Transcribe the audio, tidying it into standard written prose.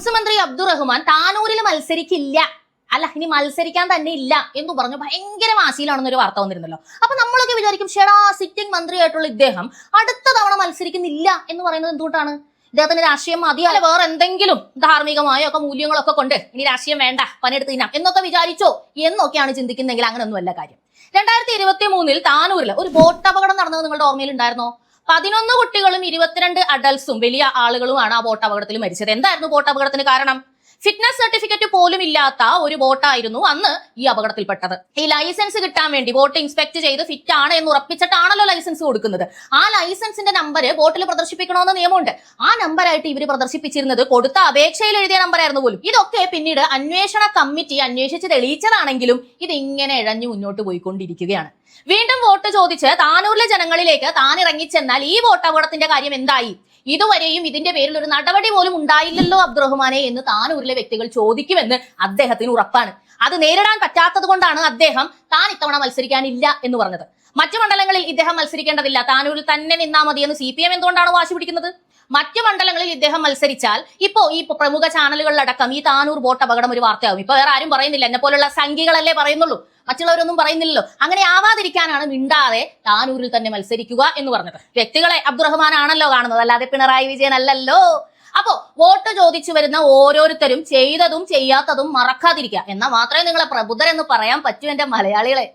Roots മന്ത്രി അബ്ദുറഹ്മാൻ താനൂരിൽ മത്സരിക്കില്ല, അല്ല ഇനി മത്സരിക്കാൻ തന്നെ ഇല്ല എന്ന് പറഞ്ഞു ഭയങ്കര വാശിയിലാണെന്നൊരു വാർത്ത വന്നിരുന്നല്ലോ. അപ്പൊ നമ്മളൊക്കെ വിചാരിക്കും, ഷെടാ സിറ്റിംഗ് മന്ത്രിയായിട്ടുള്ള ഇദ്ദേഹം അടുത്ത തവണ മത്സരിക്കുന്നില്ല എന്ന് പറയുന്നത് എന്തുകൊണ്ടാണ്? ഇദ്ദേഹത്തിന് രാഷ്ട്രീയം മതിയോ, അല്ല വേറെ എന്തെങ്കിലും ധാർമ്മികമായ ഒക്കെ മൂല്യങ്ങളൊക്കെ കൊണ്ട് ഇനി രാഷ്ട്രീയം വേണ്ട, പണിയെടുത്ത് തിന്നാം എന്നൊക്കെ വിചാരിച്ചോ എന്നൊക്കെയാണ് ചിന്തിക്കുന്നെങ്കിൽ അങ്ങനെയൊന്നുമല്ല കാര്യം. 2023 താനൂരിൽ ഒരു ബോട്ട് അപകടം നടന്നത് നിങ്ങളുടെ ഓർമ്മയിൽ ഉണ്ടായിരുന്നോ? 11 കുട്ടികളും 22 അഡൽട്സും വലിയ ആളുകളുമാണ് ആ ബോട്ട് അപകടത്തിൽ മരിച്ചത്. എന്തായിരുന്നു ബോട്ട് അപകടത്തിന് കാരണം? ഫിറ്റ്നസ് സർട്ടിഫിക്കറ്റ് പോലും ഇല്ലാത്ത ഒരു ബോട്ടായിരുന്നു അന്ന് ഈ അപകടത്തിൽപ്പെട്ടത്. ഈ ലൈസൻസ് കിട്ടാൻ വേണ്ടി ബോട്ട് ഇൻസ്പെക്ട് ചെയ്ത് ഫിറ്റ് ആണ് എന്ന് ഉറപ്പിച്ചിട്ടാണല്ലോ ലൈസൻസ് കൊടുക്കുന്നത്. ആ ലൈസൻസിന്റെ നമ്പർ ബോട്ടിൽ പ്രദർശിപ്പിക്കണമെന്ന് നിയമമുണ്ട്. ആ നമ്പറായിട്ട് ഇവർ പ്രദർശിപ്പിച്ചിരുന്നത് കൊടുത്ത അപേക്ഷയിൽ എഴുതിയ നമ്പറായിരുന്നു പോലും. ഇതൊക്കെ പിന്നീട് അന്വേഷണ കമ്മിറ്റി അന്വേഷിച്ച് തെളിയിച്ചതാണെങ്കിലും ഇതിങ്ങനെ ഇഴഞ്ഞു മുന്നോട്ട് പോയിക്കൊണ്ടിരിക്കുകയാണ്. വീണ്ടും വോട്ട് ചോദിച്ച് താനൂരിലെ ജനങ്ങളിലേക്ക് താൻ ഇറങ്ങിച്ചെന്നാൽ ഈ ബോട്ട് അപകടത്തിന്റെ കാര്യം എന്തായി? ഇതുവരെയും ഇതിന്റെ പേരിൽ ഒരു നടപടി പോലും ഉണ്ടായില്ലല്ലോ അബ്ദുറഹ്മാനെ എന്ന് താനൂരിലെ വ്യക്തികൾ ചോദിക്കുമെന്ന് അദ്ദേഹത്തിന് ഉറപ്പാണ്. അത് നേരിടാൻ പറ്റാത്തത് കൊണ്ടാണ് അദ്ദേഹം താൻ ഇത്തവണ മത്സരിക്കാനില്ല എന്ന് പറഞ്ഞത്. മറ്റു മണ്ഡലങ്ങളിൽ ഇദ്ദേഹം മത്സരിക്കേണ്ടതില്ല, താനൂരിൽ തന്നെ നിന്നാ മതിയെന്ന് CPM എന്തുകൊണ്ടാണ് വാശി പിടിക്കുന്നത്? മറ്റു മണ്ഡലങ്ങളിൽ ഇദ്ദേഹം മത്സരിച്ചാൽ ഈ പ്രമുഖ ചാനലുകളിലടക്കം ഈ താനൂർ ബോട്ട് അപകടം ഒരു വാർത്തയാവും. ഇപ്പൊ വേറെ ആരും പറയുന്നില്ല, എന്നെ പോലുള്ള സംഘികളല്ലേ പറയുന്നുള്ളൂ, മറ്റുള്ളവരൊന്നും പറയുന്നില്ലല്ലോ. അങ്ങനെ ആവാതിരിക്കാനാണ് മിണ്ടാതെ താനൂരിൽ തന്നെ മത്സരിക്കുക എന്ന് പറഞ്ഞത്. വ്യക്തികളെ അബ്ദുറഹ്മാൻ ആണല്ലോ കാണുന്നത്, അല്ലാതെ പിണറായി വിജയൻ അല്ലല്ലോ. അപ്പോ വോട്ട് ചോദിച്ചു വരുന്ന ഓരോരുത്തരും ചെയ്തതും ചെയ്യാത്തതും മറക്കാതിരിക്കുക, എന്നാൽ മാത്രമേ നിങ്ങളെ പ്രബുദ്ധരെന്ന് പറയാൻ പറ്റൂ എന്റെ മലയാളികളെ.